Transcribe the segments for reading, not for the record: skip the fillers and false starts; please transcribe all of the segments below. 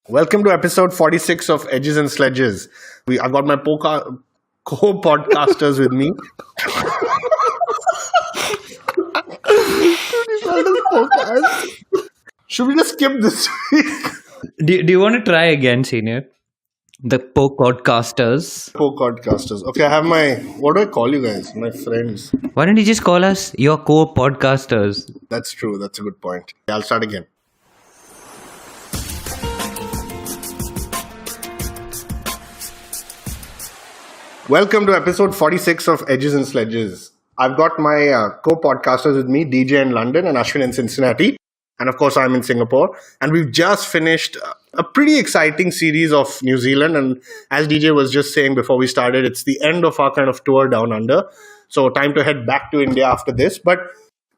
Welcome to episode 46 of Edges and Sledges. I've got my co-podcasters with me. Should we just skip this week? Do you want to try again, senior? The podcasters. Co-podcasters. Okay, I have my... What do I call you guys? My friends. Why don't you just call us your co-podcasters? That's true. That's a good point. I'll start again. Welcome to episode 46 of Edges and Sledges. I've got my co-podcasters with me, DJ in London and Ashwin in Cincinnati. And of course, I'm in Singapore. And we've just finished a pretty exciting series of New Zealand. And as DJ was just saying before we started, it's the end of our kind of tour down under. So time to head back to India after this. But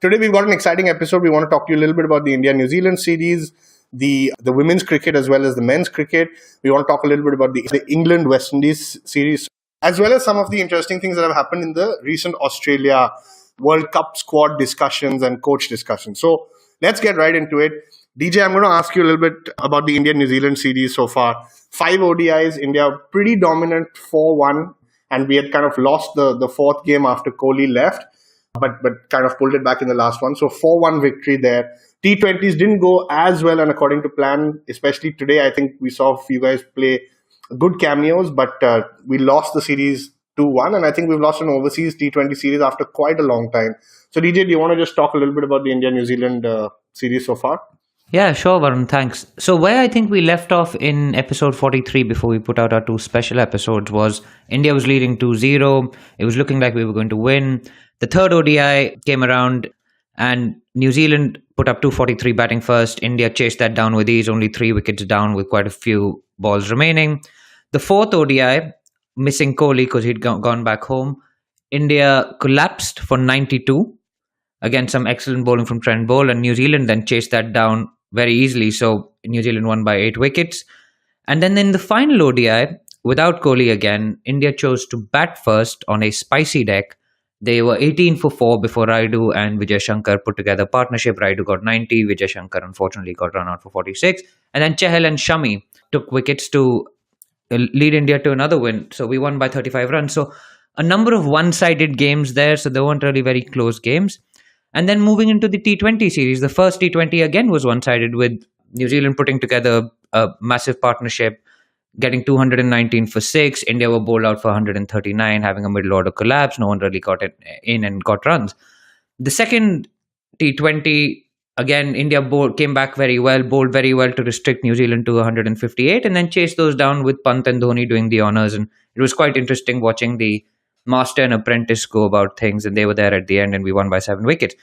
today we've got an exciting episode. We want to talk to you a little bit about the India-New Zealand series, the women's cricket as well as the men's cricket. We want to talk a little bit about the England-West Indies series, as well as some of the interesting things that have happened in the recent Australia World Cup squad discussions and coach discussions. So let's get right into it. DJ, I'm going to ask you a little bit about the India-New Zealand series so far. 5 ODIs, India pretty dominant 4-1, and we had kind of lost the fourth game after Kohli left, but kind of pulled it back in the last one. So 4-1 victory there. T20s didn't go as well and according to plan, especially today. I think we saw you guys play good cameos, but we lost the series 2-1, and I think we've lost an overseas T20 series after quite a long time. So DJ, do you want to just talk a little bit about the India-New Zealand series so far? Yeah, sure, Varun. Thanks. So where I think we left off in episode 43 before we put out our 2 special episodes was India was leading 2-0. It was looking like we were going to win. The third ODI came around and New Zealand put up 243 batting first. India chased that down with ease, only 3 wickets down with quite a few balls remaining. The fourth ODI, missing Kohli because he'd gone back home, India collapsed for 92. Again, some excellent bowling from Trent Boult, and New Zealand then chased that down very easily. So New Zealand won by 8 wickets. And then in the final ODI, without Kohli again, India chose to bat first on a spicy deck. They were 18 for 4 before Raidu and Vijay Shankar put together a partnership. Raidu got 90. Vijay Shankar unfortunately got run out for 46. And then Chahal and Shami took wickets to lead India to another win. So we won by 35 runs. So a number of one-sided games there. So they weren't really very close games. And then moving into the T20 series, the first T20 again was one-sided with New Zealand putting together a massive partnership, getting 219 for 6. India were bowled out for 139, having a middle order collapse. No one really got it in and got runs. The second T20, again, India came back very well, bowled very well to restrict New Zealand to 158, and then chased those down with Pant and Dhoni doing the honours. And it was quite interesting watching the master and apprentice go about things, and they were there at the end, and we won by 7 wickets.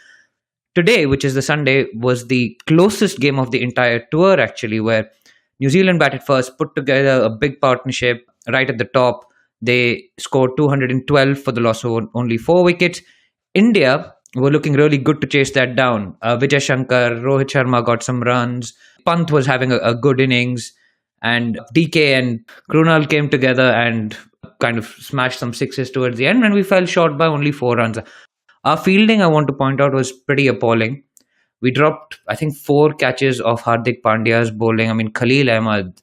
Today, which is the Sunday, was the closest game of the entire tour, actually, where New Zealand batted first, put together a big partnership right at the top. They scored 212 for the loss of only 4 wickets. India were looking really good to chase that down. Vijay Shankar, Rohit Sharma got some runs. Pant was having a good innings. And DK and Krunal came together and kind of smashed some sixes towards the end. And we fell short by only 4 runs. Our fielding, I want to point out, was pretty appalling. We dropped, I think, 4 catches of Hardik Pandya's bowling. I mean, Khalil Ahmed,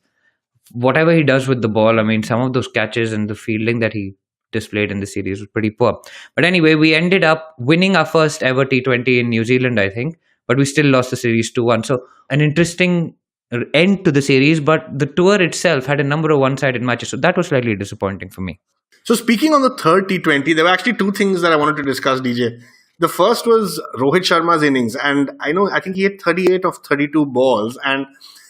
whatever he does with the ball, I mean, some of those catches and the fielding that he displayed in the series was pretty poor. But anyway, we ended up winning our first ever T20 in New Zealand, I think. But we still lost the series 2-1. So an interesting end to the series. But the tour itself had a number of one-sided matches. So that was slightly disappointing for me. So speaking on the third T20, there were actually 2 things that I wanted to discuss, DJ. The first was Rohit Sharma's innings. And I think he hit 38 of 32 balls. And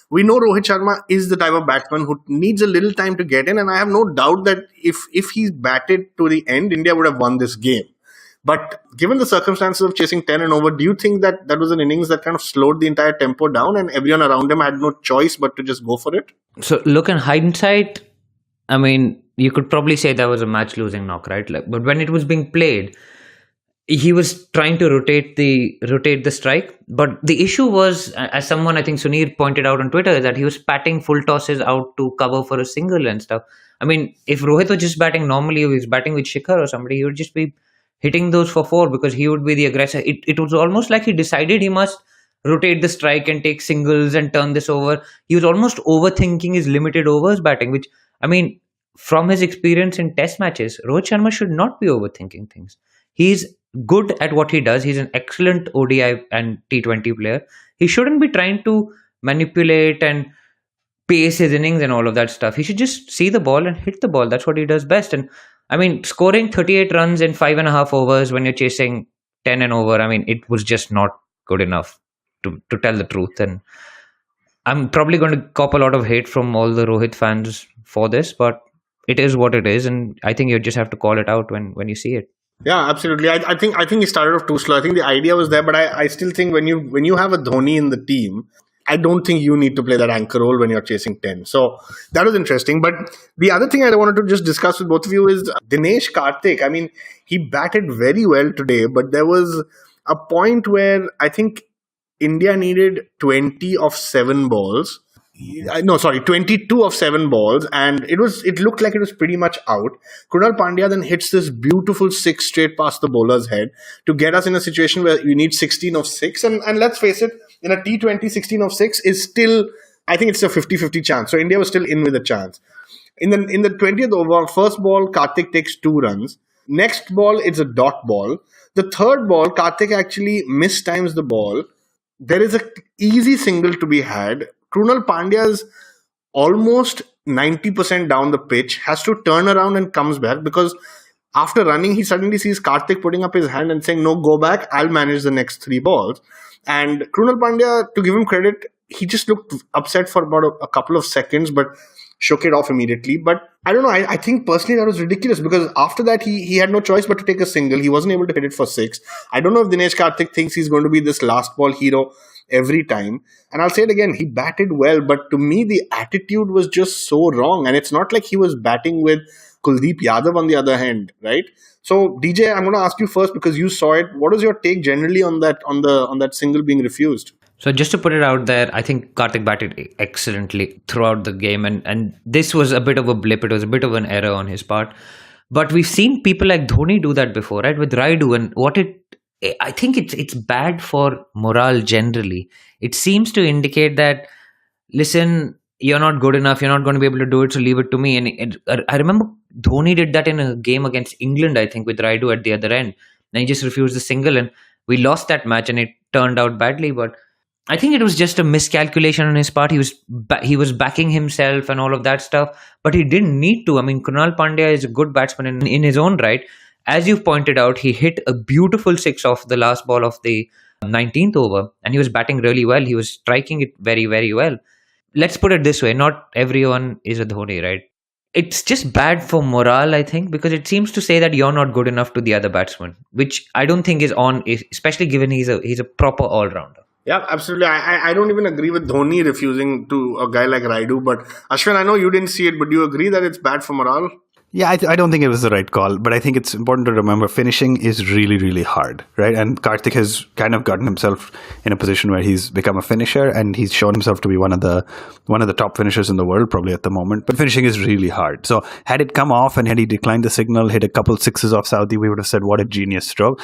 we know Rohit Sharma is the type of batsman who needs a little time to get in. And I have no doubt that if he batted to the end, India would have won this game. But given the circumstances of chasing 10 and over, do you think that was an innings that kind of slowed the entire tempo down and everyone around him had no choice but to just go for it? So look, in hindsight, I mean, you could probably say that was a match-losing knock, right? But when it was being played, he was trying to rotate the strike. But the issue was, as someone, I think Sunir pointed out on Twitter, that he was patting full tosses out to cover for a single and stuff. I mean, if Rohit was just batting normally, if he was batting with Shikhar or somebody, he would just be hitting those for 4 because he would be the aggressor. It was almost like he decided he must rotate the strike and take singles and turn this over. He was almost overthinking his limited overs batting, which, I mean, from his experience in test matches, Rohit Sharma should not be overthinking things. He's good at what he does. He's an excellent ODI and T20 player. He shouldn't be trying to manipulate and pace his innings and all of that stuff. He should just see the ball and hit the ball. That's what he does best. And I mean, scoring 38 runs in 5.5 overs when you're chasing 10 and over, I mean, it was just not good enough to tell the truth. And I'm probably going to cop a lot of hate from all the Rohit fans for this, but it is what it is. And I think you just have to call it out when you see it. Yeah, absolutely. I think he started off too slow. I think the idea was there, but I still think when you have a Dhoni in the team, I don't think you need to play that anchor role when you're chasing 10. So that was interesting. But the other thing I wanted to just discuss with both of you is Dinesh Karthik. I mean, he batted very well today, but there was a point where I think India needed 20 of 7 balls. No, sorry, 22 of 7 balls, and it looked like it was pretty much out. Krunal Pandya then hits this beautiful 6 straight past the bowler's head to get us in a situation where you need 16 of 6. And let's face it, in a T20, 16 of 6 is still, I think it's a 50-50 chance. So India was still in with a chance. In the 20th over, first ball, Karthik takes 2 runs. Next ball, it's a dot ball. The third ball, Karthik actually mistimes the ball. There is an easy single to be had. Krunal Pandya's almost 90% down the pitch, has to turn around and comes back because after running, he suddenly sees Karthik putting up his hand and saying, no, go back, I'll manage the next 3 balls. And Krunal Pandya, to give him credit, he just looked upset for about a couple of seconds, but shook it off immediately. But I don't know, I think personally that was ridiculous because after that, he had no choice but to take a single. He wasn't able to hit it for 6. I don't know if Dinesh Karthik thinks he's going to be this last ball hero every time. And I'll say it again, he batted well, but to me, the attitude was just so wrong. And it's not like he was batting with Kuldeep Yadav on the other hand, right? So DJ, I'm going to ask you first because you saw it. What was your take generally on that single being refused? So just to put it out there, I think Karthik batted excellently throughout the game, and this was a bit of a blip. It was a bit of an error on his part. But we've seen people like Dhoni do that before, right? With Raidu, and I think it's bad for morale generally. It seems to indicate that, listen, you're not good enough. You're not going to be able to do it, so leave it to me. And I remember Dhoni did that in a game against England, I think, with Raidu at the other end. And he just refused the single, and we lost that match, and it turned out badly. But I think it was just a miscalculation on his part. He was backing himself and all of that stuff, but he didn't need to. I mean, Krunal Pandya is a good batsman in his own right. As you've pointed out, he hit a beautiful 6 off the last ball of the 19th over, and he was batting really well. He was striking it very, very well. Let's put it this way, not everyone is a Dhoni, right? It's just bad for morale, I think, because it seems to say that you're not good enough to the other batsman, which I don't think is on, especially given he's a proper all-rounder. Yeah, absolutely. I don't even agree with Dhoni refusing to a guy like Raidu. But Ashwin, I know you didn't see it, but do you agree that it's bad for morale? Yeah, I don't think it was the right call, but I think it's important to remember finishing is really, really hard, right? And Karthik has kind of gotten himself in a position where he's become a finisher, and he's shown himself to be one of the top finishers in the world probably at the moment. But finishing is really hard. So had it come off and had he declined the signal, hit a couple 6s off Saudi, we would have said, what a genius stroke.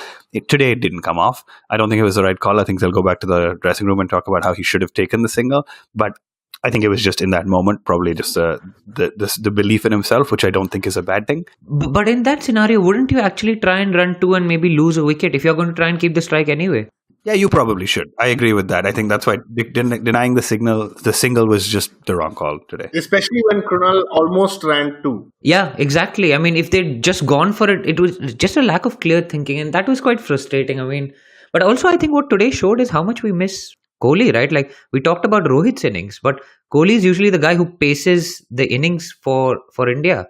Today it didn't come off. I don't think it was the right call. I think they'll go back to the dressing room and talk about how he should have taken the single. But I think it was just in that moment, probably just the belief in himself, which I don't think is a bad thing. But in that scenario, wouldn't you actually try and run 2 and maybe lose a wicket if you're going to try and keep the strike anyway? Yeah, you probably should. I agree with that. I think that's why denying the single was just the wrong call today. Especially when Krunal almost ran 2. Yeah, exactly. I mean, if they'd just gone for it, it was just a lack of clear thinking, and that was quite frustrating. I mean, but also I think what today showed is how much we miss Kohli, right? Like we talked about Rohit's innings, but Kohli is usually the guy who paces the innings for India.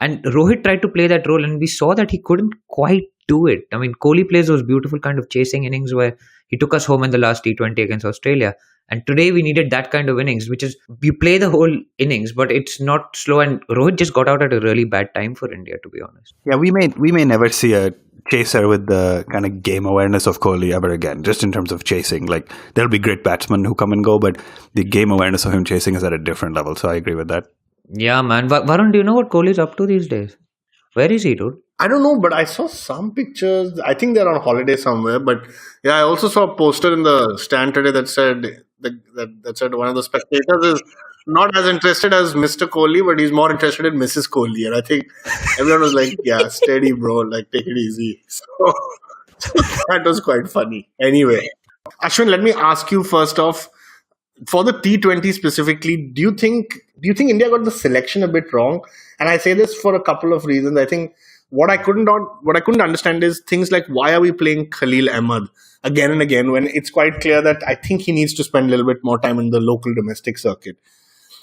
And Rohit tried to play that role, and we saw that he couldn't quite do it. I mean, Kohli plays those beautiful kind of chasing innings where he took us home in the last T20 against Australia. And today we needed that kind of innings, which is you play the whole innings, but it's not slow. And Rohit just got out at a really bad time for India, to be honest. Yeah, we may never see a chaser with the kind of game awareness of Kohli ever again, just in terms of chasing. Like there'll be great batsmen who come and go, but the game awareness of him chasing is at a different level. So I agree with that. Yeah, man. Varun, do you know what Kohli's up to these days? Where is he, dude? I don't know, but I saw some pictures. I think they're on holiday somewhere. But yeah, I also saw a poster in the stand today that said that said one of the spectators is not as interested as Mr. Kohli, but he's more interested in Mrs. Kohli. And I think everyone was like, "Yeah, steady, bro. Like, take it easy." So that was quite funny. Anyway, Ashwin, let me ask you first off, for the T20 specifically, do you think India got the selection a bit wrong? And I say this for a couple of reasons. I think what I couldn't understand is things like, why are we playing Khalil Ahmed again and again when it's quite clear that I think he needs to spend a little bit more time in the local domestic circuit.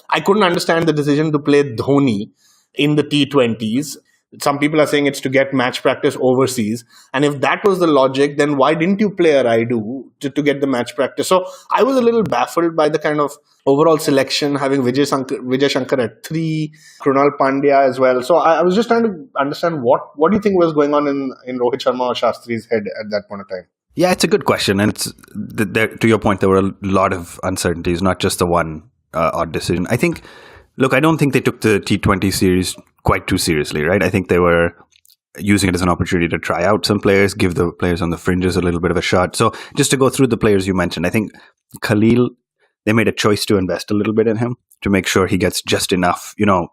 I couldn't understand the decision to play Dhoni in the T20s. Some people are saying it's to get match practice overseas. And if that was the logic, then why didn't you play a Raidu to get the match practice? So I was a little baffled by the kind of overall selection, having Vijay Shankar at 3, Krunal Pandya as well. So I was just trying to understand what do you think was going on in Rohit Sharma or Shastri's head at that point of time? Yeah, it's a good question. And it's to your point, there were a lot of uncertainties, not just the one odd decision. I think, look, I don't think they took the T20 series quite too seriously, right? I think they were using it as an opportunity to try out some players, give the players on the fringes a little bit of a shot. So just to go through the players you mentioned, I think Khalil, they made a choice to invest a little bit in him to make sure he gets just enough. You know,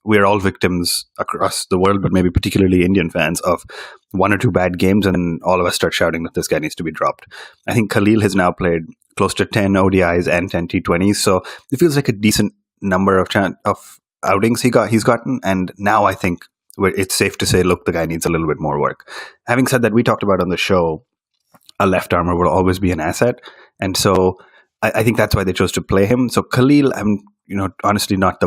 we're all victims across the world, but maybe particularly Indian fans, of 1 or 2 bad games, and then all of us start shouting that this guy needs to be dropped. I think Khalil has now played close to 10 ODIs and 10 T20s, so it feels like a decent number of outings he's gotten, and now I think it's safe to say, look, the guy needs a little bit more work. Having said that, we talked about on the show, a left armer will always be an asset, and so I think that's why they chose to play him. So Khalil, I'm honestly not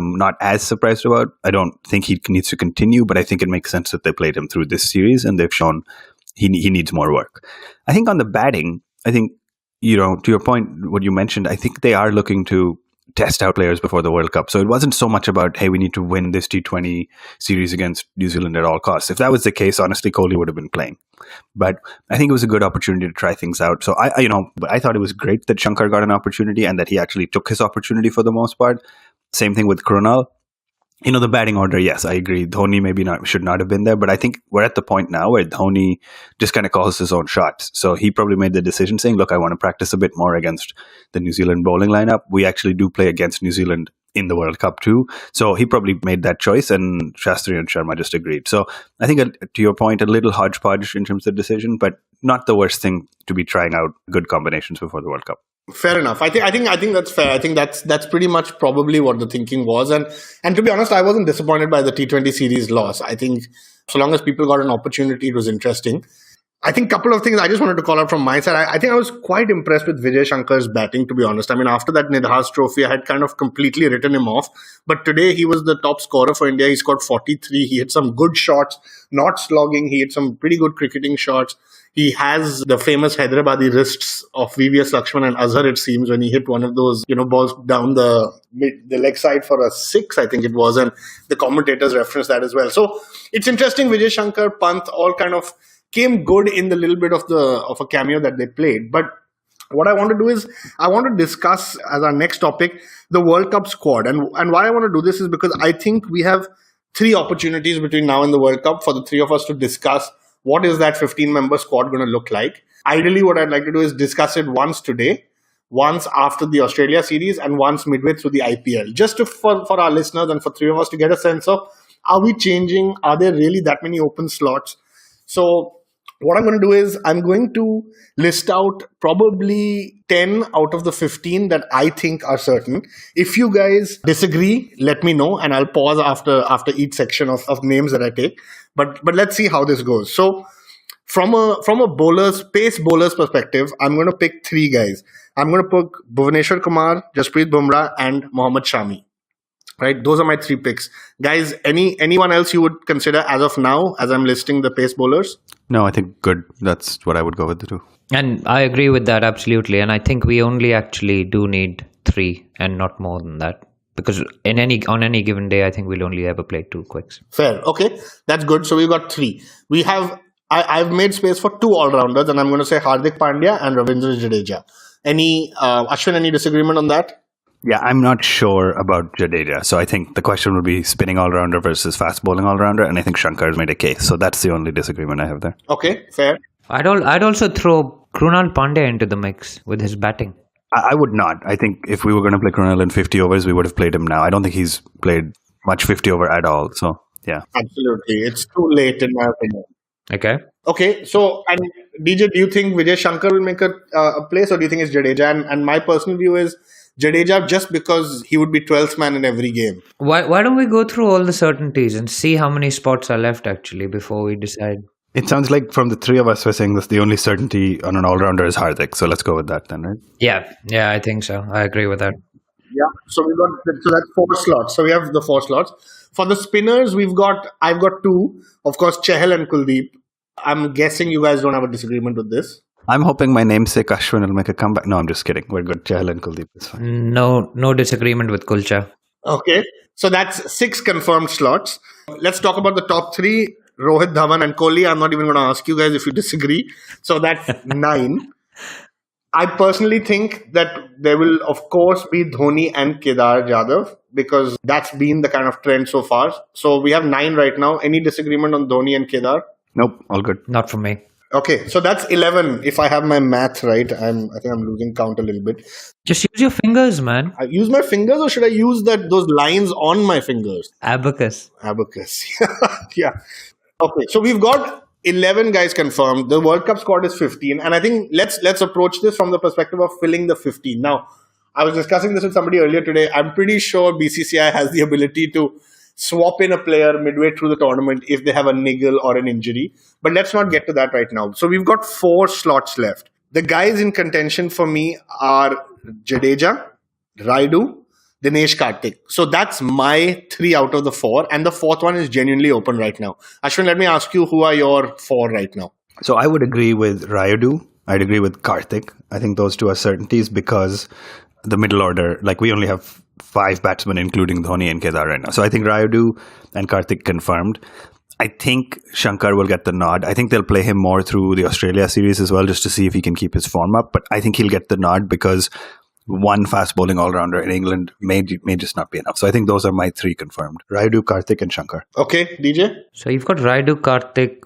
as surprised about. I don't think he needs to continue, but I think it makes sense that they played him through this series, and they've shown he needs more work. I think on the batting, I think to your point, what you mentioned, I think they are looking to test out players before the World Cup. So it wasn't so much about, hey, we need to win this T20 series against New Zealand at all costs. If that was the case, honestly, Kohli would have been playing. But I think it was a good opportunity to try things out. So I thought it was great that Shankar got an opportunity and that he actually took his opportunity for the most part. Same thing with Krunal. The batting order, yes, I agree. Dhoni should not have been there, but I think we're at the point now where Dhoni just kind of calls his own shots. So he probably made the decision saying, look, I want to practice a bit more against the New Zealand bowling lineup. We actually do play against New Zealand in the World Cup too. So he probably made that choice, and Shastri and Sharma just agreed. So I think, to your point, a little hodgepodge in terms of the decision, but not the worst thing to be trying out good combinations before the World Cup. Fair enough. I think that's fair. I think that's pretty much probably what the thinking was. And to be honest, I wasn't disappointed by the T20 series loss. I think so long as people got an opportunity, it was interesting. I think a couple of things I just wanted to call out from my side. I think I was quite impressed with Vijay Shankar's batting, to be honest. I mean, after that Nidhas trophy, I had kind of completely written him off. But today, he was the top scorer for India. He scored 43. He hit some good shots, not slogging. He hit some pretty good cricketing shots. He has the famous Hyderabadi wrists of VVS Lakshman and Azhar, it seems, when he hit one of those, balls down the leg side for a 6, I think it was. And the commentators referenced that as well. So it's interesting. Vijay Shankar, Pant, all kind of came good in the little bit of a cameo that they played. But what I want to do is I want to discuss as our next topic the World Cup squad. And why I want to do this is because I think we have 3 opportunities between now and the World Cup for the 3 of us to discuss what is that 15-member squad going to look like. Ideally, what I'd like to do is discuss it once today, once after the Australia series, and once midway through the IPL. Just for our listeners and for 3 of us to get a sense of, are we changing? Are there really that many open slots? So what I'm going to do is I'm going to list out probably 10 out of the 15 that I think are certain. If you guys disagree, let me know, and I'll pause after each section of names that I take. But let's see how this goes. So from a pace bowler's perspective, I'm going to pick 3 guys. I'm going to pick Bhuvneshwar Kumar, Jasprit Bumrah, and Mohammad Shami. Right, those are my 3 picks. Guys, anyone else you would consider as of now, as I'm listing the pace bowlers? No, I think good. That's what I would go with the 2. And I agree with that, absolutely. And I think we only actually do need 3 and not more than that. Because on any given day, I think we'll only ever play 2 quicks. Fair. Okay, that's good. So we've got 3. I've made space for 2 all-rounders, and I'm going to say Hardik Pandya and Ravindra Jadeja. Ashwin, any disagreement on that? Yeah, I'm not sure about Jadeja. So I think the question would be spinning all-rounder versus fast bowling all-rounder. And I think Shankar's made a case. So that's the only disagreement I have there. Okay, fair. I'd also throw Krunal Pandya into the mix with his batting. I would not. I think if we were going to play Krunal in 50 overs, we would have played him now. I don't think he's played much 50 over at all. So, yeah. Absolutely. It's too late in my opinion. Okay. Okay, so and DJ, do you think Vijay Shankar will make a place, or do you think it's Jadeja? And my personal view is Jadeja, just because he would be 12th man in every game. Why don't we go through all the certainties and see how many spots are left actually before we decide? It sounds like from the three of us, we're saying this the only certainty on an all-rounder is Hardik. So let's go with that then, right? Yeah, I think so. I agree with that. Yeah. So that's 4 slots. So we have the 4 slots. For the spinners, I've got 2. Of course, Chahal and Kuldeep. I'm guessing you guys don't have a disagreement with this. I'm hoping my namesake Ashwin will make a comeback. No, I'm just kidding. We're good. Chahal and Kuldeep is fine. No disagreement with Kulcha. Okay. So that's 6 confirmed slots. Let's talk about the top 3. Rohit, Dhawan and Kohli. I'm not even going to ask you guys if you disagree. So that's 9. I personally think that there will, of course, be Dhoni and Kedar Jadhav, because that's been the kind of trend so far. So we have 9 right now. Any disagreement on Dhoni and Kedar? Nope, all good. Not for me. Okay, so that's 11. If I have my math right, I think I'm losing count a little bit. Just use your fingers, man. I use my fingers, or should I use those lines on my fingers? Abacus. Abacus. Yeah. Okay, so we've got 11 guys confirmed. The World Cup squad is 15, and I think let's approach this from the perspective of filling the 15. Now, I was discussing this with somebody earlier today. I'm pretty sure BCCI has the ability to swap in a player midway through the tournament if they have a niggle or an injury. But let's not get to that right now. So we've got 4 slots left. The guys in contention for me are Jadeja, Raidu, Dinesh Karthik. So that's my 3 out of the 4. And the 4th one is genuinely open right now. Ashwin, let me ask you, who are your 4 right now? So I would agree with Rayudu. I'd agree with Karthik. I think those 2 are certainties because the middle order, like we only have 5 batsmen, including Dhoni and Kedar right now. So I think Rayudu and Karthik confirmed. I think Shankar will get the nod. I think they'll play him more through the Australia series as well, just to see if he can keep his form up. But I think he'll get the nod because one fast bowling all-rounder in England may just not be enough. So I think those are my 3 confirmed. Rayudu, Karthik and Shankar. Okay, DJ? So you've got Raidu, Karthik.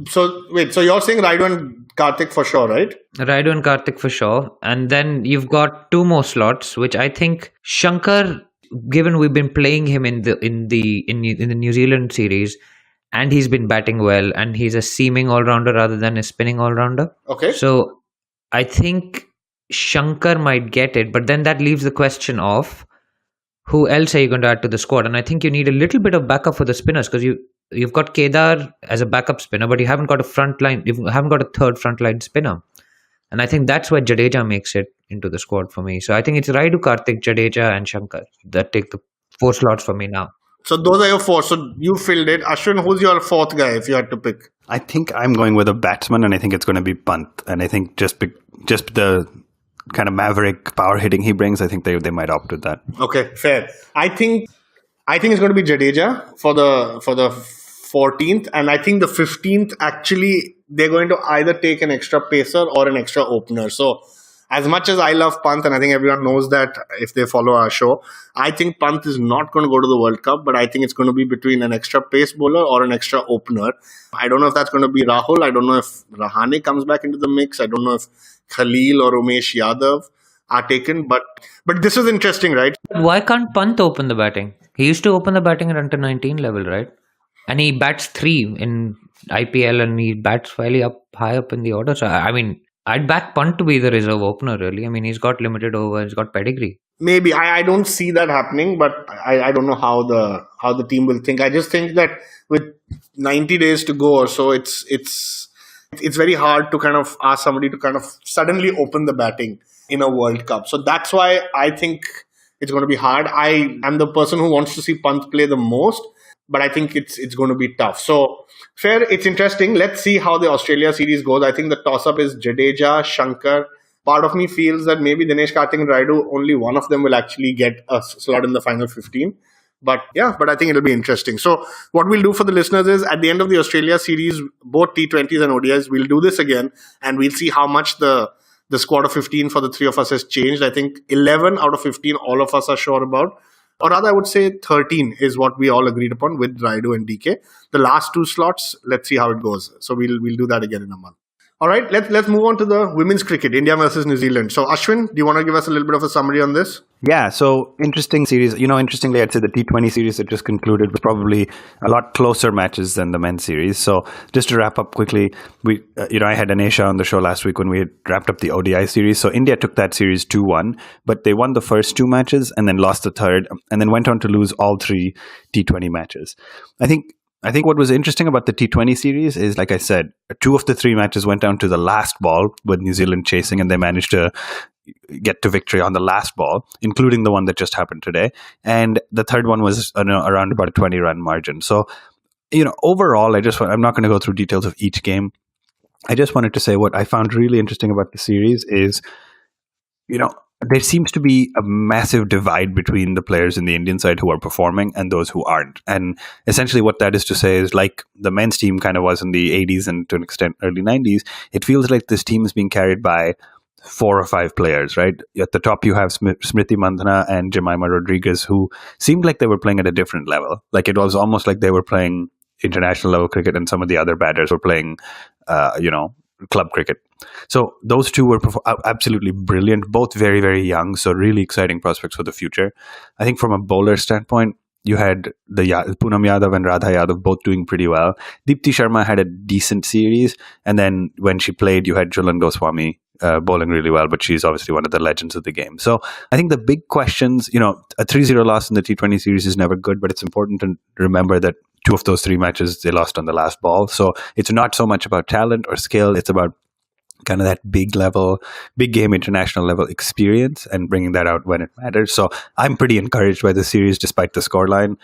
So wait, so you're saying Raidu and Karthik for sure, right? Raidu and Karthik for sure. And then you've got 2 more slots, which I think Shankar, given we've been playing him in the New Zealand series, and he's been batting well, and he's a seaming all-rounder rather than a spinning all-rounder. Okay. So I think Shankar might get it, but then that leaves the question of who else are you going to add to the squad? And I think you need a little bit of backup for the spinners, because you've got Kedar as a backup spinner, but you haven't got a front line. You haven't got a third front line spinner, and I think that's where Jadeja makes it into the squad for me. So I think it's Raidu, Karthik, Jadeja, and Shankar that take the 4 slots for me now. So those are your 4. So you filled it. Ashwin, who's your 4th guy if you had to pick? I think I'm going with a batsman, and I think it's going to be Pant. And I think just the kind of maverick power hitting he brings, I think they might opt with that. Okay, fair. I think it's going to be Jadeja for the 14th, and I think the 15th actually they're going to either take an extra pacer or an extra opener. So as much as I love Pant, and I think everyone knows that if they follow our show, I think Pant is not going to go to the World Cup, but I think it's going to be between an extra pace bowler or an extra opener. I don't know if that's going to be Rahul. I don't know if Rahane comes back into the mix. I don't know if Khalil or Umesh Yadav are taken, but this is interesting, right? Why can't Pant open the batting? He used to open the batting at under 19 level, right? And he bats 3 in IPL, and he bats fairly high up in the order. So I mean, I'd back Pant to be the reserve opener, really. I mean, he's got limited over, he's got pedigree. Maybe. I don't see that happening, but I don't know how the team will think. I just think that with 90 days to go or so, it's very hard to kind of ask somebody to kind of suddenly open the batting in a World Cup. So that's why I think it's going to be hard. I am the person who wants to see Pant play the most, but I think it's going to be tough. So fair, it's interesting. Let's see how the Australia series goes. I think the toss-up is Jadeja, Shankar. Part of me feels that maybe Dinesh Karthik and Raidu, only one of them will actually get a slot in the final 15. But I think it'll be interesting. So what we'll do for the listeners is at the end of the Australia series, both T20s and ODIs, we'll do this again, and we'll see how much the the squad of 15 for the three of us has changed. I think 11 out of 15, all of us are sure about. Or rather, I would say 13 is what we all agreed upon with Raidu and DK. The last two slots, let's see how it goes. So we'll do that again in a month. All right, let's move on to the women's cricket, India versus New Zealand. So Ashwin, do you want to give us a little bit of a summary on this? Yeah, so interesting series. Interestingly, I'd say the T20 series that just concluded was probably a lot closer matches than the men's series. So just to wrap up quickly, I had Anesha on the show last week when we had wrapped up the ODI series. So India took that series 2-1, but they won the first two matches and then lost the third, and then went on to lose all three T20 matches. I think what was interesting about the T20 series is, like I said, two of the three matches went down to the last ball with New Zealand chasing, and they managed to get to victory on the last ball, including the one that just happened today. And the third one was around about a 20-run margin. So, overall, I'm not going to go through details of each game. I just wanted to say what I found really interesting about the series is, there seems to be a massive divide between the players in the Indian side who are performing and those who aren't. And essentially what that is to say is, like the men's team kind of was in the 80s and to an extent early 90s, it feels like this team is being carried by 4 or 5 players, right? At the top you have Smriti Mandhana and Jemima Rodriguez, who seemed like they were playing at a different level. Like it was almost like they were playing international level cricket and some of the other batters were playing, club cricket. So those two were absolutely brilliant, both very, very young. So really exciting prospects for the future. I think from a bowler standpoint, you had the Poonam Yadav and Radha Yadav both doing pretty well. Deepti Sharma had a decent series. And then when she played, you had Jhulan Goswami bowling really well, but she's obviously one of the legends of the game. So I think the big questions, a 3-0 loss in the T20 series is never good, but it's important to remember that 2 of those 3 matches, they lost on the last ball. So it's not so much about talent or skill. It's about kind of that big game, international level experience and bringing that out when it matters. So I'm pretty encouraged by the series despite the scoreline.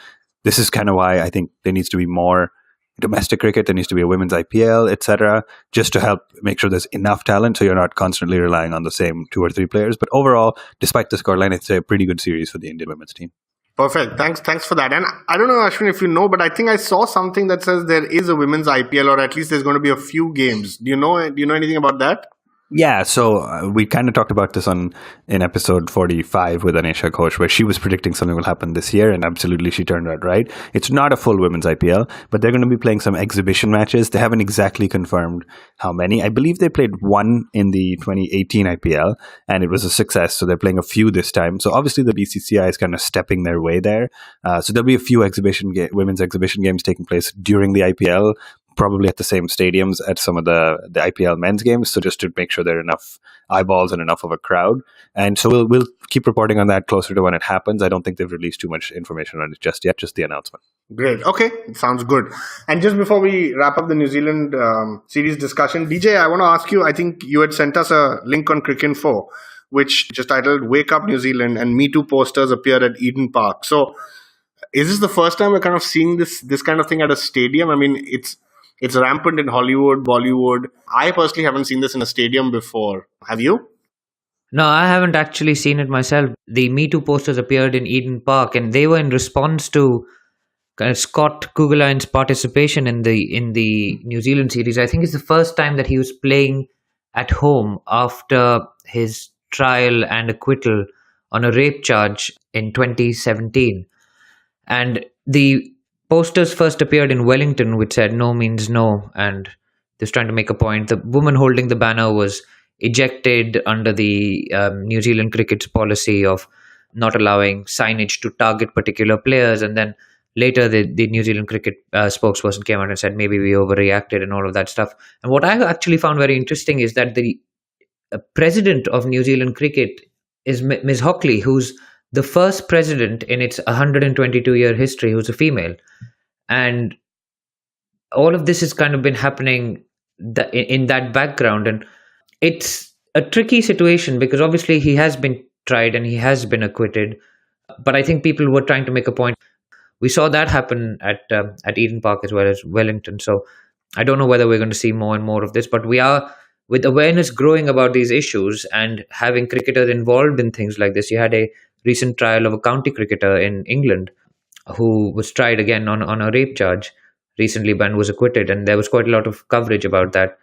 This is kind of why I think there needs to be more domestic cricket. There needs to be a women's IPL, etc., just to help make sure there's enough talent so you're not constantly relying on the same 2 or 3 players. But overall, despite the scoreline, it's a pretty good series for the Indian women's team. Perfect. Thanks for that. And I don't know, Ashwin, if you know, but I think I saw something that says there is a women's IPL, or at least there's going to be a few games. Do you know anything about that? Yeah, so we kind of talked about this in episode 45 with Anesha Ghosh, where she was predicting something will happen this year, and absolutely she turned out right. It's not a full women's IPL, but they're going to be playing some exhibition matches. They haven't exactly confirmed how many. I believe they played one in the 2018 IPL, and it was a success, so they're playing a few this time. So obviously the BCCI is kind of stepping their way there. So there'll be a few women's exhibition games taking place during the IPL, probably at the same stadiums at some of the IPL men's games, so just to make sure there are enough eyeballs and enough of a crowd. And so we'll keep reporting on that closer to when it happens. I don't think they've released too much information on it just yet, just the announcement. Great. Okay, sounds good. And just before we wrap up the New Zealand series discussion, DJ, I want to ask you, I think you had sent us a link on Cricinfo, which just titled Wake Up New Zealand, and Me Too posters appear at Eden Park. So is this the first time we're kind of seeing this kind of thing at a stadium? I mean, it's rampant in Hollywood, Bollywood. I personally haven't seen this in a stadium before. Have you? No, I haven't actually seen it myself. The Me Too posters appeared in Eden Park, and they were in response to Scott Kugelein's participation in the New Zealand series. I think it's the first time that he was playing at home after his trial and acquittal on a rape charge in 2017. And the posters first appeared in Wellington, which said no means no, and they was trying to make a point. The woman holding the banner was ejected under the New Zealand cricket's policy of not allowing signage to target particular players. And then later the New Zealand cricket spokesperson came out and said maybe we overreacted and all of that stuff. And what I actually found very interesting is that the president of New Zealand cricket is Ms. Hockley, who's the first president in its 122-year history who's a female. And all of this has kind of been happening in that background. And it's a tricky situation because obviously he has been tried and he has been acquitted. But I think people were trying to make a point. We saw that happen at Eden Park as well as Wellington. So I don't know whether we're going to see more and more of this. But we are, with awareness growing about these issues and having cricketers involved in things like this. You had a recent trial of a county cricketer in England who was tried again on a rape charge recently and was acquitted, and there was quite a lot of coverage about that.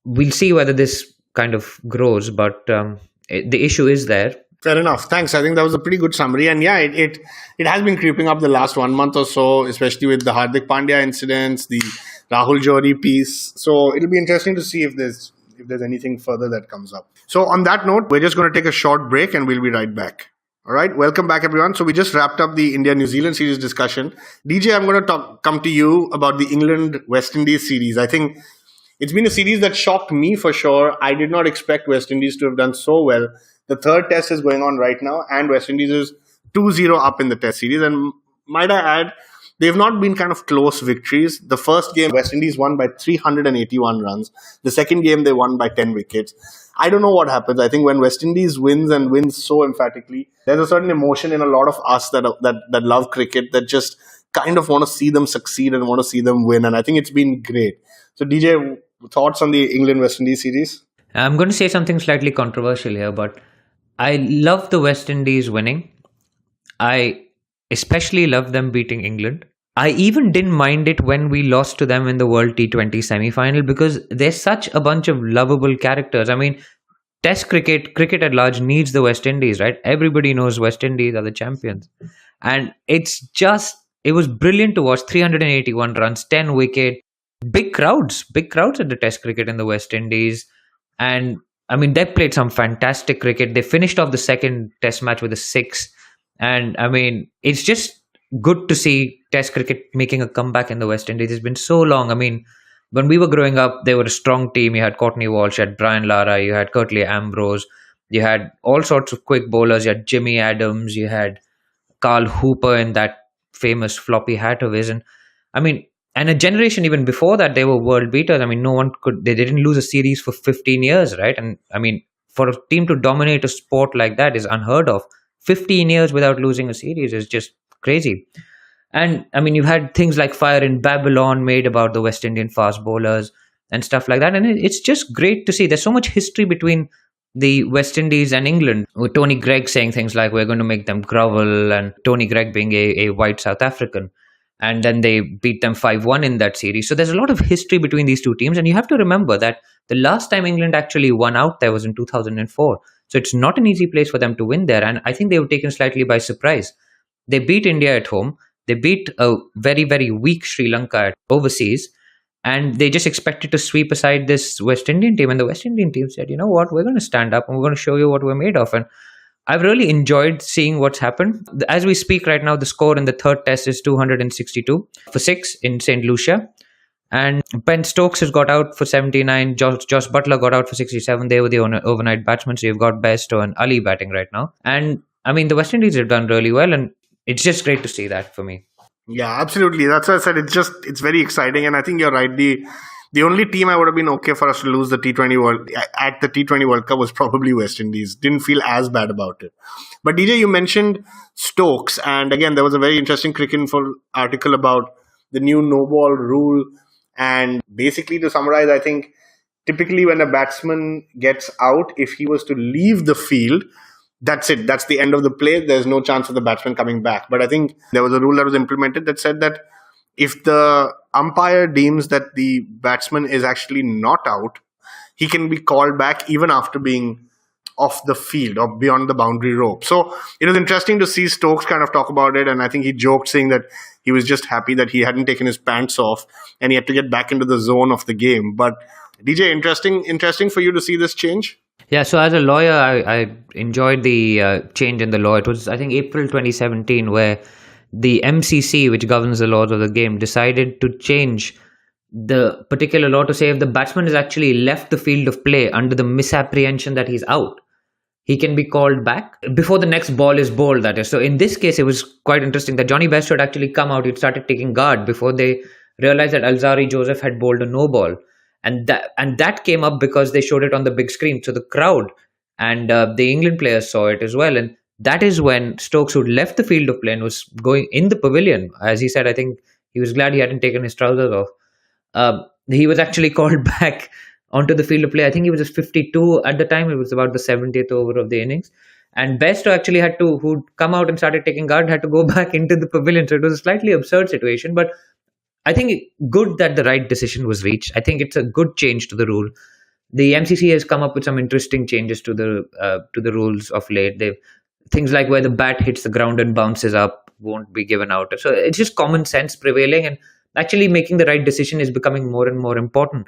We'll see whether this kind of grows, but the issue is there. Fair enough. Thanks. I think that was a pretty good summary. And yeah, it has been creeping up the last 1 month or so, especially with the Hardik Pandya incidents, the Rahul Johri piece. So it'll be interesting to see if there's anything further that comes up. So on that note, we're just going to take a short break and we'll be right back. All right, welcome back, everyone. So we just wrapped up the India-New Zealand series discussion. DJ, I'm going to come to you about the England-West Indies series. I think it's been a series that shocked me for sure. I did not expect West Indies to have done so well. The third test is going on right now, and West Indies is 2-0 up in the test series. And might I add, they've not been kind of close victories. The first game, West Indies won by 381 runs. The second game, they won by 10 wickets. I don't know what happens. I think when West Indies wins and wins so emphatically, there's a certain emotion in a lot of us that love cricket, that just kind of want to see them succeed and want to see them win. And I think it's been great. So DJ, thoughts on the England-West Indies series? I'm going to say something slightly controversial here, but I love the West Indies winning. I especially love them beating England. I even didn't mind it when we lost to them in the World T20 semi-final, because they're such a bunch of lovable characters. I mean, Test cricket at large needs the West Indies, right? Everybody knows West Indies are the champions. And it was brilliant to watch. 381 runs, 10 wicket, big crowds at the Test cricket in the West Indies. And I mean, they played some fantastic cricket. They finished off the second Test match with a 6. And I mean, it's just good to see Test cricket making a comeback in the West Indies. It's been so long. I mean, when we were growing up, they were a strong team. You had Courtney Walsh, you had Brian Lara, you had Curtly Ambrose, you had all sorts of quick bowlers. You had Jimmy Adams, you had Carl Hooper in that famous floppy hat of his. And I mean, and a generation even before that, they were world beaters. I mean, they didn't lose a series for 15 years, right? And I mean, for a team to dominate a sport like that is unheard of. 15 years without losing a series is just crazy. And I mean, you've had things like Fire in Babylon made about the West Indian fast bowlers and stuff like that. And it's just great to see. There's so much history between the West Indies and England, with Tony Gregg saying things like, we're going to make them grovel, and Tony Gregg being a white South African. And then they beat them 5-1 in that series. So there's a lot of history between these two teams. And you have to remember that the last time England actually won out there was in 2004. So it's not an easy place for them to win there. And I think they were taken slightly by surprise. They beat India at home. They beat a very, very weak Sri Lanka overseas. And they just expected to sweep aside this West Indian team. And the West Indian team said, you know what, we're going to stand up and we're going to show you what we're made of. And I've really enjoyed seeing what's happened. As we speak right now, the score in the third test is 262 for 6 in St. Lucia. And Ben Stokes has got out for 79. Josh Butler got out for 67. They were the overnight batsmen. So you've got Bairstow and Ali batting right now. And I mean, the West Indies have done really well. And it's just great to see that for me. Yeah, absolutely. That's why I said it's very exciting. And I think you're right. The only team I would have been okay for us to lose the T20 World Cup was probably West Indies. Didn't feel as bad about it. But DJ, you mentioned Stokes, and again, there was a very interesting Cricinfo article about the new no ball rule. And basically, to summarize, I think typically when a batsman gets out, if he was to leave the field, that's it. That's the end of the play. There's no chance of the batsman coming back. But I think there was a rule that was implemented that said that if the umpire deems that the batsman is actually not out, he can be called back even after being off the field or beyond the boundary rope. So it was interesting to see Stokes kind of talk about it. And I think he joked saying that he was just happy that he hadn't taken his pants off and he had to get back into the zone of the game. But DJ, interesting for you to see this change? Yeah, so as a lawyer, I enjoyed the change in the law. It was, I think, April 2017, where the MCC, which governs the laws of the game, decided to change the particular law to say if the batsman has actually left the field of play under the misapprehension that he's out, he can be called back before the next ball is bowled, that is. So in this case, it was quite interesting that Johnny Bairstow had actually come out. He'd started taking guard before they realized that Alzari Joseph had bowled a no ball. And that came up because they showed it on the big screen. So the crowd and the England players saw it as well. And that is when Stokes, who left the field of play and was going in the pavilion, as he said, I think he was glad he hadn't taken his trousers off. He was actually called back onto the field of play. I think he was just 52 at the time. It was about the 70th over of the innings. And Bairstow actually who'd come out and started taking guard, had to go back into the pavilion. So it was a slightly absurd situation. But I think good that the right decision was reached. I think it's a good change to the rule the MCC has come up with some interesting changes to the rules of late. They've things like where the bat hits the ground and bounces up won't be given out. So it's just common sense prevailing, and actually making the right decision is becoming more and more important.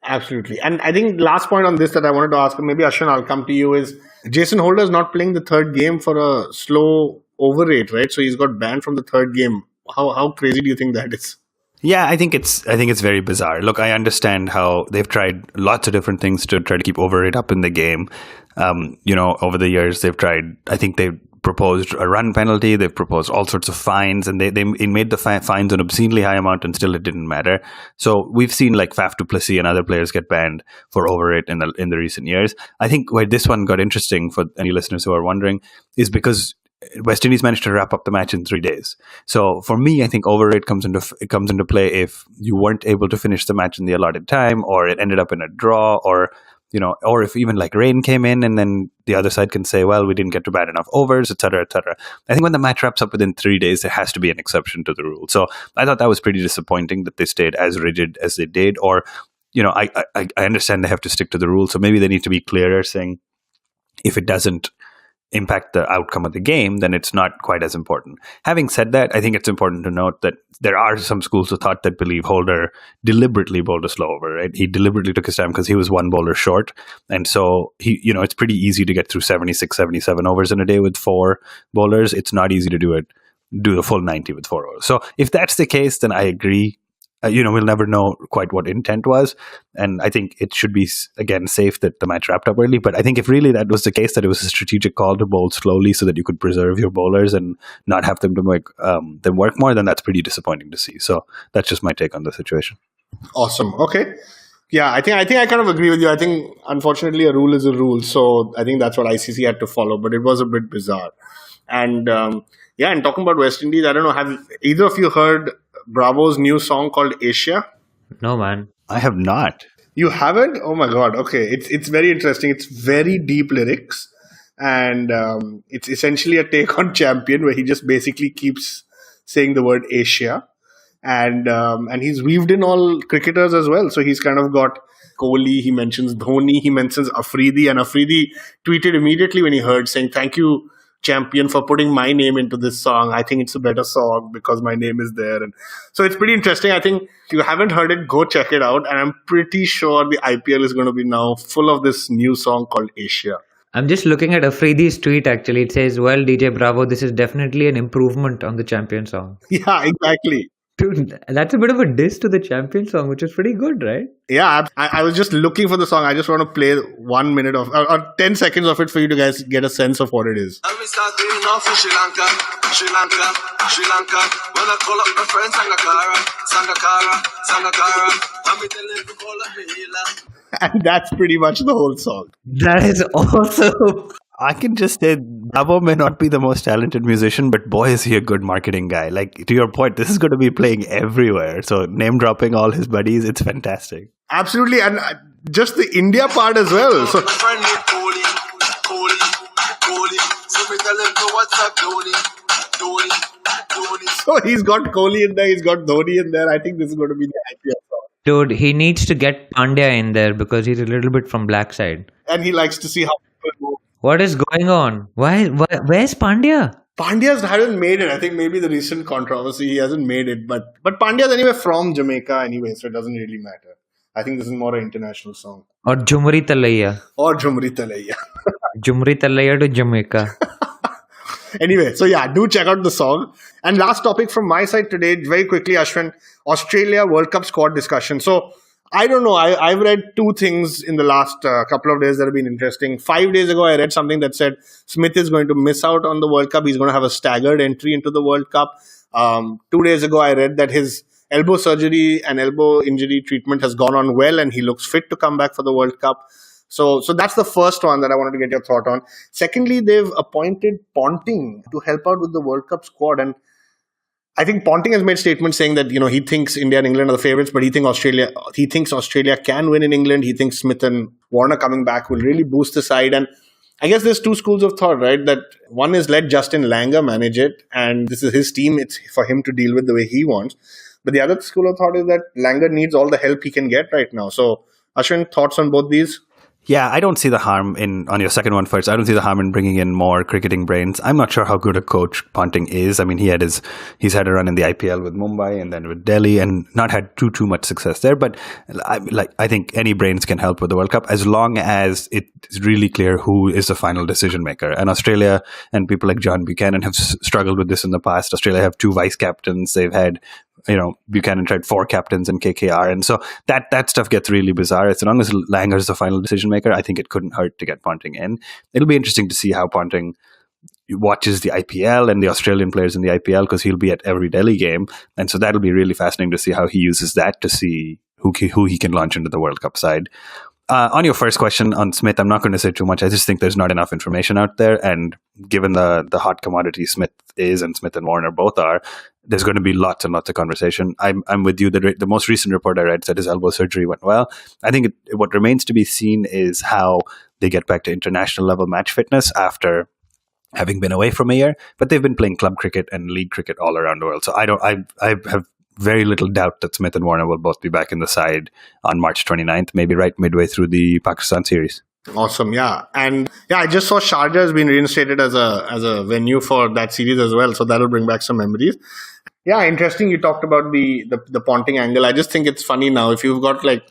Absolutely. And I think last point on this that I wanted to ask, maybe Ashwin, I'll come to you, is Jason Holder is not playing the third game for a slow over rate, right? So he's got banned from the third game. How crazy do you think that is? Yeah, I think it's very bizarre. Look, I understand how they've tried lots of different things to try to keep overrate up in the game. Over the years they've tried. I think they've proposed a run penalty. They've proposed all sorts of fines, and they made the fines an obscenely high amount, and still it didn't matter. So we've seen like Faf du Plessis and other players get banned for overrate in the recent years. I think where this one got interesting for any listeners who are wondering is because West Indies managed to wrap up the match in 3 days. So for me, I think overrate comes into play if you weren't able to finish the match in the allotted time, or it ended up in a draw, or if even like rain came in, and then the other side can say, well, we didn't get to bat enough overs, etc., etc. I think when the match wraps up within 3 days, there has to be an exception to the rule. So I thought that was pretty disappointing that they stayed as rigid as they did. Or, I understand they have to stick to the rule, so maybe they need to be clearer, saying if it doesn't impact the outcome of the game, then it's not quite as important. Having said that, I think it's important to note that there are some schools of thought that believe Holder deliberately bowled a slow over, right? He deliberately took his time because he was one bowler short. And so it's pretty easy to get through 76, 77 overs in a day with 4 bowlers. It's not easy to do the full 90 with 4 overs. So if that's the case, then I agree. We'll never know quite what intent was. And I think it should be, again, safe that the match wrapped up early. But I think if really that was the case, that it was a strategic call to bowl slowly so that you could preserve your bowlers and not have them to make them work more, then that's pretty disappointing to see. So that's just my take on the situation. Awesome. Okay. Yeah, I think I kind of agree with you. I think, unfortunately, a rule is a rule. So I think that's what ICC had to follow. But it was a bit bizarre. And and talking about West Indies, I don't know, have either of you heard Bravo's new song called Asia? No, man. I have not. You haven't? Oh my God. Okay. It's very interesting. It's very deep lyrics. And it's essentially a take on Champion, where he just basically keeps saying the word Asia. And he's weaved in all cricketers as well. So he's kind of got Kohli, he mentions Dhoni, he mentions Afridi. And Afridi tweeted immediately when he heard, saying, "Thank you, Champion, for putting my name into this song. I think it's a better song because my name is there." And so it's pretty interesting. I think if you haven't heard it, go check it out. And I'm pretty sure the IPL is going to be now full of this new song called Asia. I'm just looking at Afridi's tweet, actually. It says, well, DJ Bravo, this is definitely an improvement on the Champion song. Yeah, exactly. Dude, that's a bit of a diss to the Champion song, which is pretty good, right? Yeah, I was just looking for the song. I just want to play 1 minute of or 10 seconds of it for you to guys get a sense of what it is. And we start doing off in Sri Lanka. When I call up my friend Sangakara. And we tell him to call up Mihila. And that's pretty much the whole song. That is awesome. I can just say Bravo may not be the most talented musician, but boy, is he a good marketing guy. Like, to your point, this is going to be playing everywhere. So name dropping all his buddies, it's fantastic. Absolutely. And just the India part as well. So Friend named Kohli. So we tell him to WhatsApp Dhoni. So he's got Kohli in there, he's got Dhoni in there. I think this is going to be the IPL song. Dude, he needs to get Pandya in there because he's a little bit from black side. And he likes to see how people move. What is going on? Where's Pandya? Pandya hasn't made it. I think maybe the recent controversy, he hasn't made it. But Pandya's anyway from Jamaica anyway, so it doesn't really matter. I think this is more an international song. Or Jumri Talaiya. Jumri Talaiya to Jamaica. Anyway, so yeah, do check out the song. And last topic from my side today, very quickly, Ashwin, Australia World Cup squad discussion. So I don't know. I've read 2 things in the last couple of days that have been interesting. 5 days ago, I read something that said Smith is going to miss out on the World Cup. He's going to have a staggered entry into the World Cup. 2 days ago, I read that his elbow surgery and elbow injury treatment has gone on well and he looks fit to come back for the World Cup. So that's the first one that I wanted to get your thought on. Secondly, they've appointed Ponting to help out with the World Cup squad. And I think Ponting has made statements saying that, he thinks India and England are the favorites, but he thinks Australia can win in England. He thinks Smith and Warner coming back will really boost the side. And I guess there's 2 schools of thought, right? That one is let Justin Langer manage it, and this is his team. It's for him to deal with the way he wants. But the other school of thought is that Langer needs all the help he can get right now. So Ashwin, thoughts on both these? Yeah, I don't see the harm on your second one first. I don't see the harm in bringing in more cricketing brains. I'm not sure how good a coach Ponting is. I mean, he's had a run in the IPL with Mumbai and then with Delhi and not had too much success there. But I think any brains can help with the World Cup as long as it's really clear who is the final decision maker. And Australia and people like John Buchanan have struggled with this in the past. Australia have 2 vice captains. They've had Buchanan tried 4 captains in KKR. And so that stuff gets really bizarre. As long as Langer is the final decision maker, I think it couldn't hurt to get Ponting in. It'll be interesting to see how Ponting watches the IPL and the Australian players in the IPL, because he'll be at every Delhi game. And so that'll be really fascinating to see how he uses that to see who he can launch into the World Cup side. On your first question on Smith, I'm not going to say too much. I just think there's not enough information out there. And given the hot commodity Smith is and Smith and Warner both are, there's going to be lots and lots of conversation. I'm with you. The most recent report I read said his elbow surgery went well. I think what remains to be seen is how they get back to international level match fitness after having been away from a year. But they've been playing club cricket and league cricket all around the world. So I have very little doubt that Smith and Warner will both be back in the side on March 29th, maybe right midway through the Pakistan series. Awesome, yeah. And yeah, I just saw Sharjah has been reinstated as a venue for that series as well. So that'll bring back some memories. Yeah, interesting. You talked about the Ponting angle. I just think it's funny now. If you've got like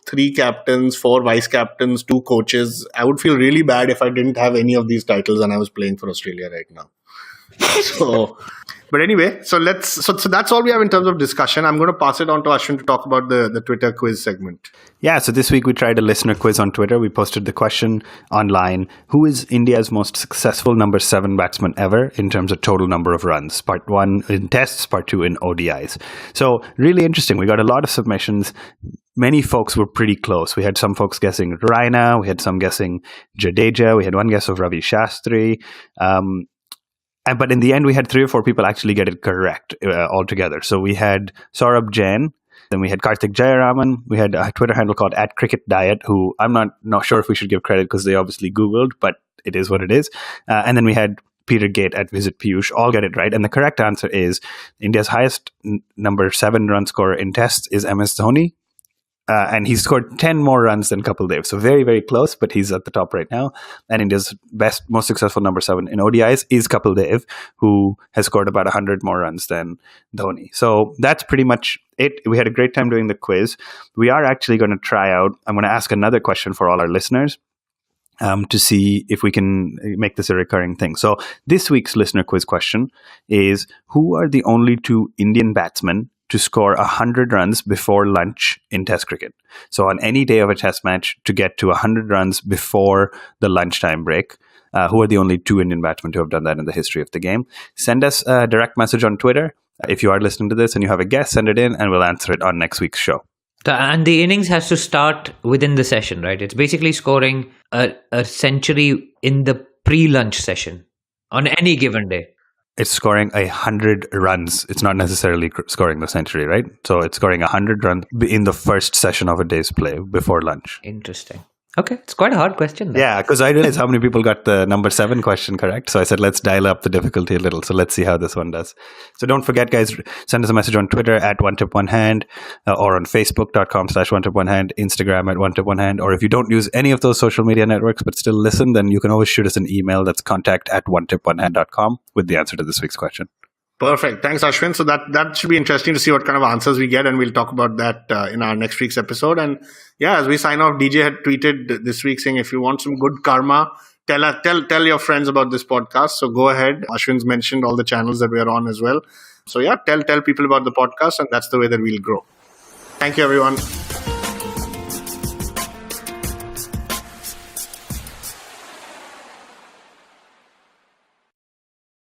3 captains, 4 vice captains, 2 coaches, I would feel really bad if I didn't have any of these titles and I was playing for Australia right now. So, but anyway, so that's all we have in terms of discussion. I'm going to pass it on to Ashwin to talk about the Twitter quiz segment. Yeah, so this week we tried a listener quiz on Twitter. We posted the question online: who is India's most successful number 7 batsman ever in terms of total number of runs? Part 1 in tests, part 2 in ODIs. So really interesting. We got a lot of submissions. Many folks were pretty close. We had some folks guessing Raina. We had some guessing Jadeja. We had one guess of Ravi Shastri. But in the end, we had 3 or 4 people actually get it correct altogether. So we had Saurabh Jain, then we had Karthik Jayaraman, we had a Twitter handle called @CricketDiet, who I'm not sure if we should give credit because they obviously Googled, but it is what it is. And then we had Peter Gate @VisitPiyush, all get it right. And the correct answer is India's highest number 7 run scorer in tests is MS Dhoni. And he scored 10 more runs than Kapil Dev. So very, very close, but he's at the top right now. And India's most successful number 7 in ODIs is Kapil Dev, who has scored about 100 more runs than Dhoni. So that's pretty much it. We had a great time doing the quiz. We are actually going to try out, I'm going to ask another question for all our listeners to see if we can make this a recurring thing. So this week's listener quiz question is: who are the only 2 Indian batsmen to score 100 runs before lunch in Test cricket? So on any day of a Test match, to get to 100 runs before the lunchtime break, who are the only 2 Indian batsmen to have done that in the history of the game? Send us a direct message on Twitter. If you are listening to this and you have a guess, send it in and we'll answer it on next week's show. And the innings has to start within the session, right? It's basically scoring a century in the pre-lunch session on any given day. It's scoring 100 runs. It's not necessarily scoring the century, right? So it's scoring 100 runs in the first session of a day's play before lunch. Interesting. Okay, it's quite a hard question, though. Yeah, because I realized how many people got the number 7 question correct. So I said, let's dial up the difficulty a little. So let's see how this one does. So don't forget, guys, send us a message on Twitter @OneTipOneHand or on Facebook.com/OneTipOneHand, Instagram @OneTipOneHand. Or if you don't use any of those social media networks but still listen, then you can always shoot us an email. That's contact@OneTipOneHand.com with the answer to this week's question. Perfect. Thanks, Ashwin. So that should be interesting to see what kind of answers we get, and we'll talk about that in our next week's episode. And yeah, as we sign off, DJ had tweeted this week saying, if you want some good karma, tell your friends about this podcast. So go ahead. Ashwin's mentioned all the channels that we are on as well. So yeah, tell people about the podcast, and that's the way that we'll grow. Thank you, everyone.